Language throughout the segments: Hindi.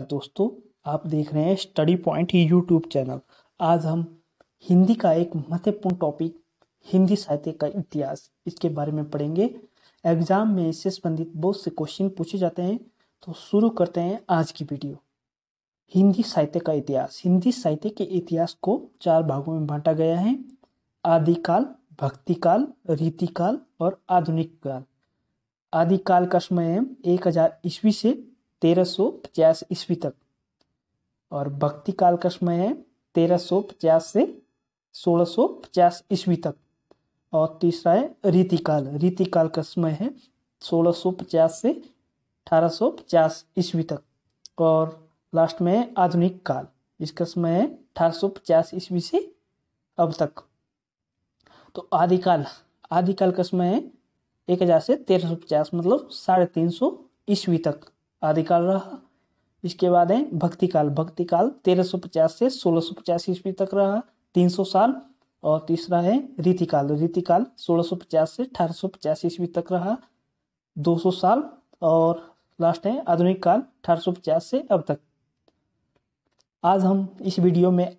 दोस्तों, आप देख रहे हैं स्टडी पॉइंट यूट्यूब चैनल। आज हम हिंदी का एक महत्वपूर्ण टॉपिक हिंदी साहित्य का इतिहास इसके बारे में पढ़ेंगे। एग्जाम में इससे संबंधित बहुत से क्वेश्चन पूछे जाते हैं, तो शुरू करते हैं आज की वीडियो। हिंदी साहित्य का इतिहास। हिंदी साहित्य के इतिहास को 4 भागों में बांटा गया है: आदिकाल, भक्तिकाल, रीतिकाल और आधुनिक काल। आदिकाल का समय है 1000 ईस्वी से 1350 ईस्वी तक, और भक्ति काल का समय है 1350 से 1650 ईस्वी तक, और तीसरा है रीतिकाल। रीतिकाल का समय है 1650 से 1850 ईस्वी तक, और लास्ट में है आधुनिक काल। इसका समय है 1850 ईस्वी से अब तक। तो आदिकाल का समय है 1000 से 1350, मतलब 350 ईस्वी तक आदिकाल रहा। इसके बाद है भक्तिकाल। भक्तिकाल 1350 से 1650 ईस्वी तक रहा, 300 साल। और तीसरा है रीतिकाल। रीतिकाल 1650 से 1850 ईस्वी तक रहा, 200 साल। और लास्ट है आधुनिक काल, 1850 से अब तक। आज हम इस वीडियो में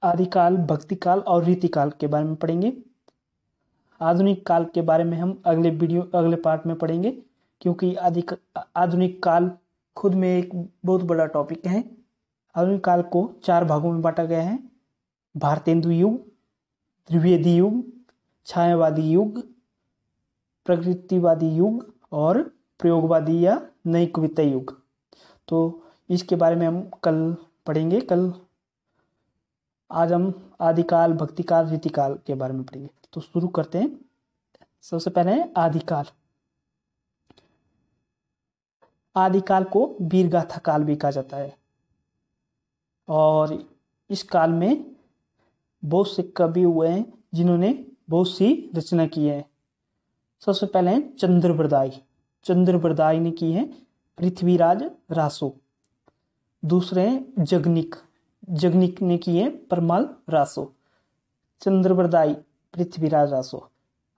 आदिकाल, भक्तिकाल और रीतिकाल के बारे में पढ़ेंगे। आधुनिक काल के बारे में हम अगले पार्ट में पढ़ेंगे, क्योंकि आधुनिक काल खुद में एक बहुत बड़ा टॉपिक है। आधुनिक काल को 4 भागों में बांटा गया है: भारतेंदु युग, त्रिवेदी युग, छायावादी युग, प्रगतिवादी युग और प्रयोगवादी या नई कविता युग। तो इसके बारे में हम कल पढ़ेंगे। आज हम आदिकाल, भक्तिकाल, रीतिकाल के बारे में पढ़ेंगे। तो शुरू करते हैं। सबसे पहले है आदिकाल। आदिकाल को वीरगाथा काल भी कहा जाता है, और इस काल में बहुत से कवि हुए हैं जिन्होंने बहुत सी रचना की है। सबसे पहले है चंद्रबरदाई। चंद्रबरदाई ने की है पृथ्वीराज रासो। दूसरे हैं जगनिक ने की है परमाल रासो। चंद्रबरदाई, पृथ्वीराज रासो।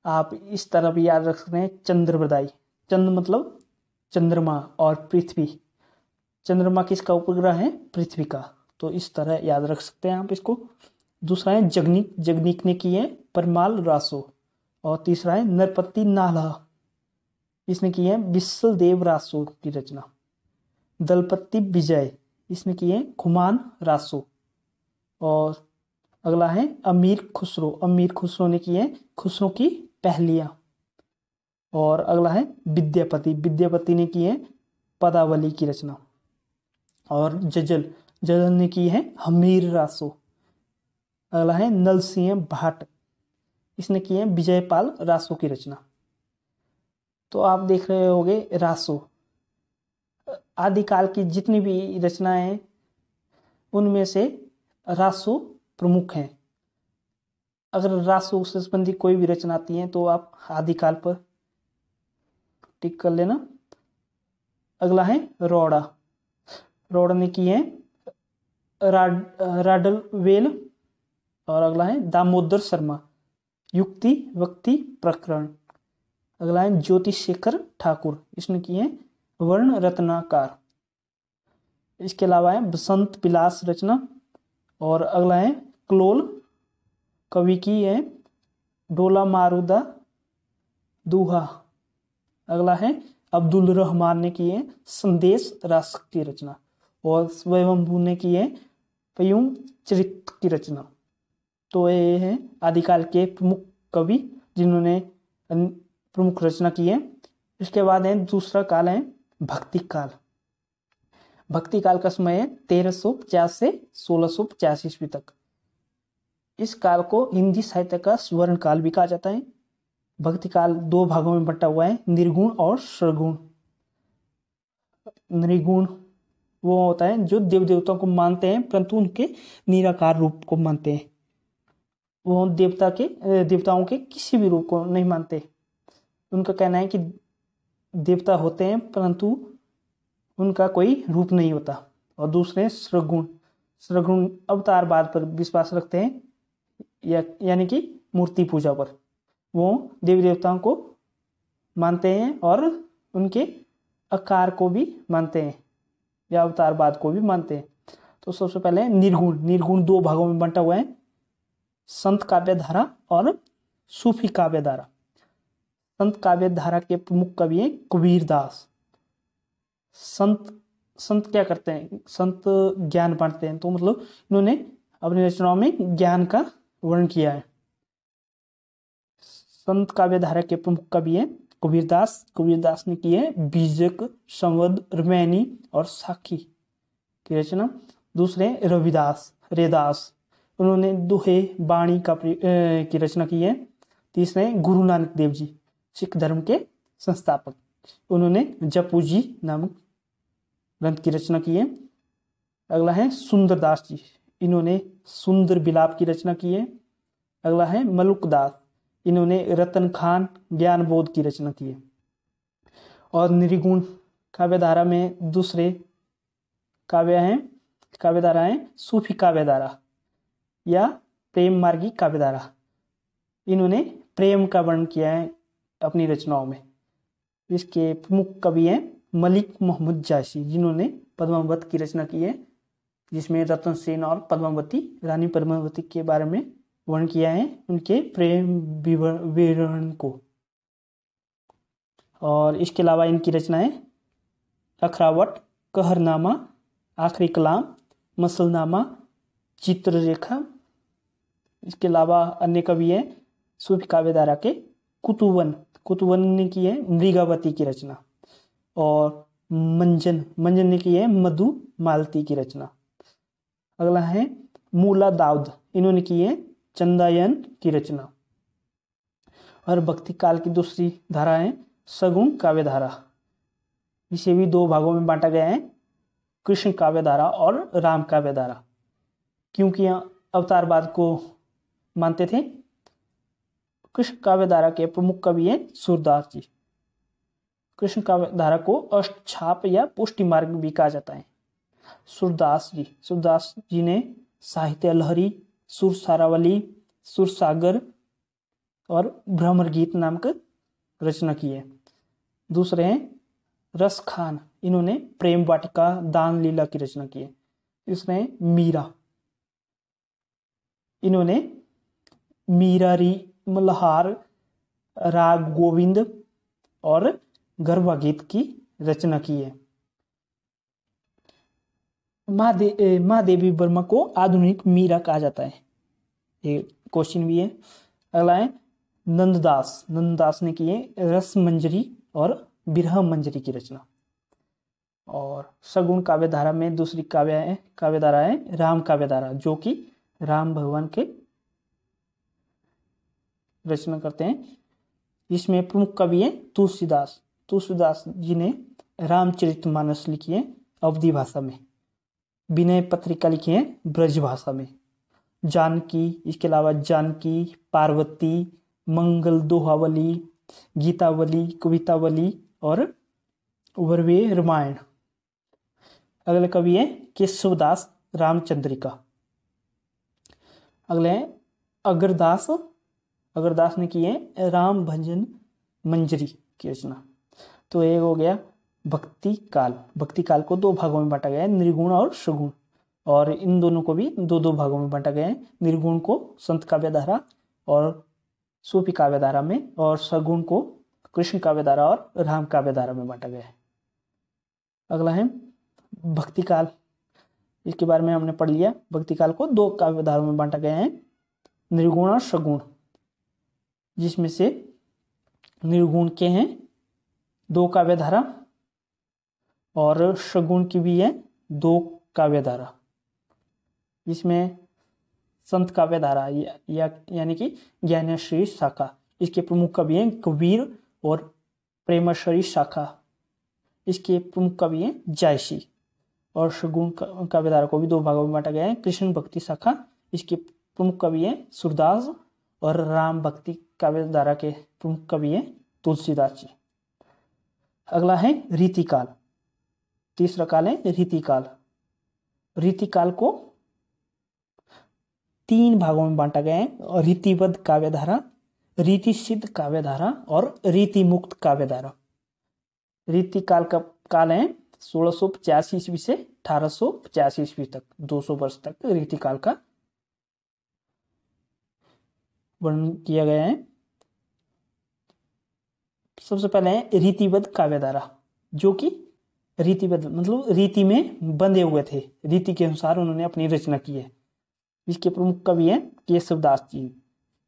आप इस तरह भी याद रख सकते हैं चंद्रबरदाई। चंद्र मतलब चंद्रमा, और पृथ्वी, चंद्रमा किसका उपग्रह है? पृथ्वी का। तो इस तरह याद रख सकते हैं आप इसको। दूसरा है जगनिक ने की है परमाल रासो। और तीसरा है नरपति नाला, इसने की है विश्वदेव रासो की रचना। दलपति विजय, इसने की है खुमान रासो। और अगला है अमीर खुसरो। अमीर खुसरो ने की है खुसरो की पहलियां। और अगला है विद्यापति ने की है पदावली की रचना। और जजल ने की है हमीर रासो। अगला है नलसिंह भाट, इसने की है विजयपाल रासो की रचना। तो आप देख रहे होंगे रासो। आदिकाल की जितनी भी रचनाएं हैं उनमें से रासो प्रमुख हैं। अगर रासो से संबंधित कोई भी रचना आती है तो आप आदिकाल पर टिक कर लेना। अगला है रोड़ा ने की है राडलवेल। और अगला है दामोदर शर्मा, युक्ति वक्ति प्रकरण। अगला है ज्योतिशेखर ठाकुर, इसने की है वर्ण रत्नाकार। इसके अलावा है बसंत विलास रचना। और अगला है क्लोल कवि की है डोला मारूदा दूहा। अगला है अब्दुल रहमान ने की है संदेश रास की रचना। और स्वयंभू ने की है पयुम चरित की रचना। तो ये है आदिकाल के प्रमुख कवि जिन्होंने प्रमुख रचना की है। इसके बाद है दूसरा काल है भक्तिकाल। भक्तिकाल का समय है 1350 से 1650 ईस्वी तक। इस काल को हिंदी साहित्य का स्वर्ण काल भी कहा जाता है। भक्तिकाल 2 भागों में बंटा हुआ है: निर्गुण और सरगुण। निर्गुण वो होता है जो देव देवताओं को मानते हैं परंतु उनके निराकार रूप को मानते हैं। वो देवताओं के किसी भी रूप को नहीं मानते। उनका कहना है कि देवता होते हैं परंतु उनका कोई रूप नहीं होता। और दूसरे सरगुण अवतारवाद पर विश्वास रखते हैं, यानी कि मूर्ति पूजा पर। वो देवी देवताओं को मानते हैं और उनके आकार को भी मानते हैं, या अवतारवाद को भी मानते हैं। तो सबसे पहले निर्गुण। निर्गुण दो भागों में बंटा हुआ है, संत काव्य धारा और सूफी काव्य धारा। संत काव्य धारा के प्रमुख कवि हैं कबीरदास। संत क्या करते हैं? संत ज्ञान बांटते हैं, तो मतलब इन्होंने अपनी रचनाओं में ज्ञान का वर्णन किया है। संत काव्य धारा के प्रमुख कवि हैं कबीरदास। कबीरदास ने की है बीजक, संवद, रामायणी और साखी की रचना। दूसरे रैदास, उन्होंने दोहे, बाणी की रचना की है। तीसरे गुरु नानक देव जी, सिख धर्म के संस्थापक, उन्होंने जपू जी नामक ग्रंथ की रचना की है। अगला है सुंदरदास जी, इन्होंने सुंदर विलाप की रचना की है। अगला है मलुकदास, इन्होंने रतन खान ज्ञान बोध की रचना की है। और निर्गुण काव्य धारा में दूसरे काव्य धारा है सूफी काव्य धारा या प्रेम मार्गी काव्य धारा। इन्होंने प्रेम का वर्णन किया है अपनी रचनाओं में। इसके प्रमुख कवि हैं मलिक मोहम्मद जायसी, जिन्होंने पद्मावत की रचना की है, जिसमें रतन सेन और पद्मावती, रानी पद्मावती के बारे में वर्णन किया है, उनके प्रेम विवरण को। और इसके अलावा इनकी रचनाएं अखरावट, कहरनामा, आखिरी कलाम, मसलनामा, चित्ररेखा। इसके अलावा अन्य कवि हैं सूफी काव्य धारा के कुतुबन ने की है मृगावती की रचना। और मंजन ने की है मधु मालती की रचना। अगला है मूला दाऊद, इन्होंने की है चंदायन की रचना। और भक्ति काल की दूसरी धारा है सगुण काव्य धारा। इसे भी दो भागों में बांटा गया है, कृष्ण काव्य धारा और राम काव्य धारा। क्योंकि अवतारवाद को मानते थे। कृष्ण काव्य धारा के प्रमुख कवि हैं सूरदास जी। कृष्ण काव्य धारा को अष्टछाप या पुष्टि मार्ग भी कहा जाता है। सूरदास जी ने साहित्य लहरी, सुर सारावली, सुर सागर और भ्रमर गीत नामक रचना की है। दूसरे हैं रस खान, इन्होंने प्रेम वाटिका, दान लीला की रचना की है। तीसरे हैं मीरा, इन्होंने मीरारी, मल्हार, राग गोविंद और गरबा गीत की रचना की है। महादेवी वर्मा को आधुनिक मीरा कहा जाता है, ये क्वेश्चन भी है। अगला है नंददास ने की है रस मंजरी और बिरह मंजरी की रचना। और सगुण काव्य धारा में दूसरी काव्य धारा है राम काव्य धारा, जो कि राम भगवान के रचना करते हैं। इसमें प्रमुख कवि हैं तुलसीदास जी ने रामचरितमानस लिखी है अवधी भाषा में। विनय पत्रिका लिखी है ब्रज भाषा में। जानकी, इसके अलावा जानकी, पार्वती, मंगल दोहावली, गीतावली, कवितावली और वर्वे रामायण। अगले कवि है केशवदास रामचंद्रिका। अगले हैं अगरदास ने की है राम भजन मंजरी की रचना। तो ये हो गया भक्ति काल को दो भागों में बांटा गया है, निर्गुण और सगुण। और इन दोनों को भी दो भागों में बांटा गया है। निर्गुण को संत काव्य धारा और सूफी काव्य धारा में, और सगुण को कृष्ण काव्य धारा और राम काव्य धारा में बांटा गया है। अगला है भक्ति काल, इसके बारे में हमने पढ़ लिया। भक्ति काल को दो काव्य धाराओं में बांटा गया है, निर्गुण और सगुण, जिसमें से निर्गुण के हैं दो काव्य धारा और सगुण की भी है दो काव्य धारा। इसमें संत काव्य धारा यानी कि ज्ञानेश्वरी शाखा, इसके प्रमुख कवि हैं कबीर, और प्रेमेश्वरी शाखा, इसके प्रमुख कवि हैं जायसी। और सगुण काव्य धारा को भी दो भागों में बांटा गया है, कृष्ण भक्ति शाखा, इसके प्रमुख कवि हैं सूरदास, और राम भक्ति काव्य धारा के प्रमुख कवि हैं तुलसीदास जी। अगला है रीतिकाल, तीसरा काल है रीतिकाल। रीतिकाल को तीन भागों में बांटा गया है, रीतिबद्ध काव्य धारा, रीति सिद्ध काव्य धारा और रीति मुक्त काव्य धारा। रीतिकाल का काल है 1685 ईस्वी से 1885 ईस्वी तक 200 वर्ष तक रीतिकाल का वर्णन किया गया है। सबसे पहले है रीतिबद्ध काव्यधारा, जो कि रीतिबद्ध मतलब रीति में बंधे हुए थे, रीति के अनुसार उन्होंने अपनी रचना की है। इसके प्रमुख कवि हैं केशवदास जी।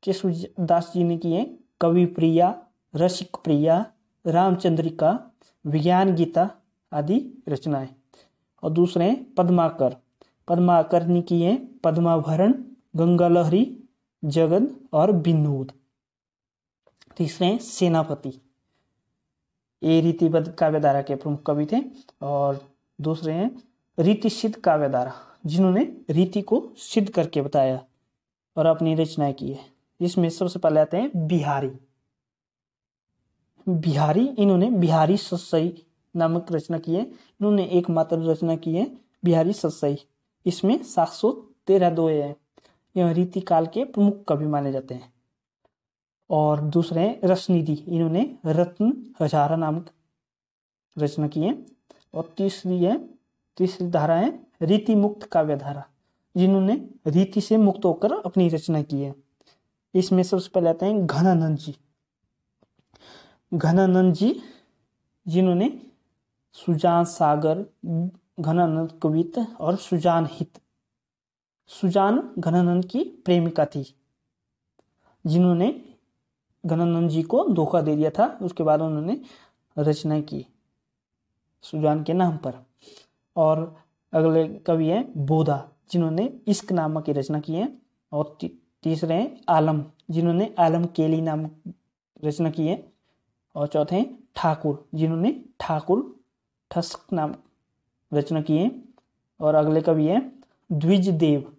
केशवदास जी ने किए कवि प्रिया, रसिक प्रिया, रामचंद्रिका, विज्ञान गीता आदि रचनाएं। और दूसरे हैं पद्माकर। पद्माकर ने किए पद्माभरण, गंगा लहरी, जगद और विनोद। तीसरे हैं सेनापति। ये रीतिबद्ध काव्यधारा के प्रमुख कवि थे। और दूसरे हैं रीति सिद्ध काव्यधारा, जिन्होंने रीति को सिद्ध करके बताया और अपनी रचनाएं की है। इसमें सबसे पहले आते हैं बिहारी। इन्होंने बिहारी सतसई नामक रचना की है। इन्होंने एकमात्र रचना की है बिहारी सतसई। इसमें 713 दोहे हैं। यह रीति काल के प्रमुख कवि माने जाते हैं। और दूसरे हैं रसनिधि। इन्होंने रत्न हजारा नामक रचना की है। और तीसरी धारा है रीति मुक्त काव्यधारा, जिन्होंने रीति से मुक्त होकर अपनी रचना की है। इसमें सबसे पहले आते हैं घनानंद जी, जिन्होंने सुजान सागर, घनानंद कवित और सुजान हित। सुजान घनानंद की प्रेमिका थी, जिन्होंने घनानंद जी को धोखा दे दिया था। उसके बाद उन्होंने रचना की सुजान के नाम पर। और अगले कवि हैं बोधा, जिन्होंने इश्क नामक की रचना की है। और तीसरे हैं आलम, जिन्होंने आलम केली नाम रचना की है। और चौथे हैं ठाकुर, जिन्होंने ठाकुर ठस्क नाम रचना की है। और अगले कवि हैं द्विज देव,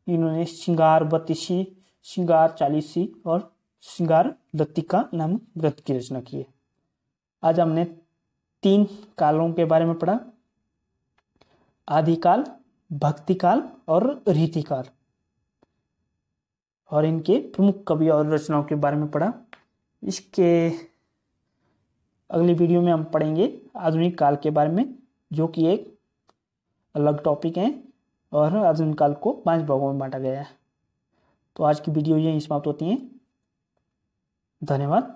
जिन्होंने श्रृंगार बत्तीसी, श्रृंगार चालीसी और श्रृंगार लतिका नामक ग्रंथ की रचना की है। आज हमने 3 कालों के बारे में पढ़ा, आदिकाल, भक्तिकाल और रीतिकाल, और इनके प्रमुख कवि और रचनाओं के बारे में पढ़ा। इसके अगली वीडियो में हम पढ़ेंगे आधुनिक काल के बारे में, जो कि एक अलग टॉपिक है और आधुनिक काल को 5 भागों में बांटा गया है। तो आज की वीडियो यहीं समाप्त होती है। धन्यवाद।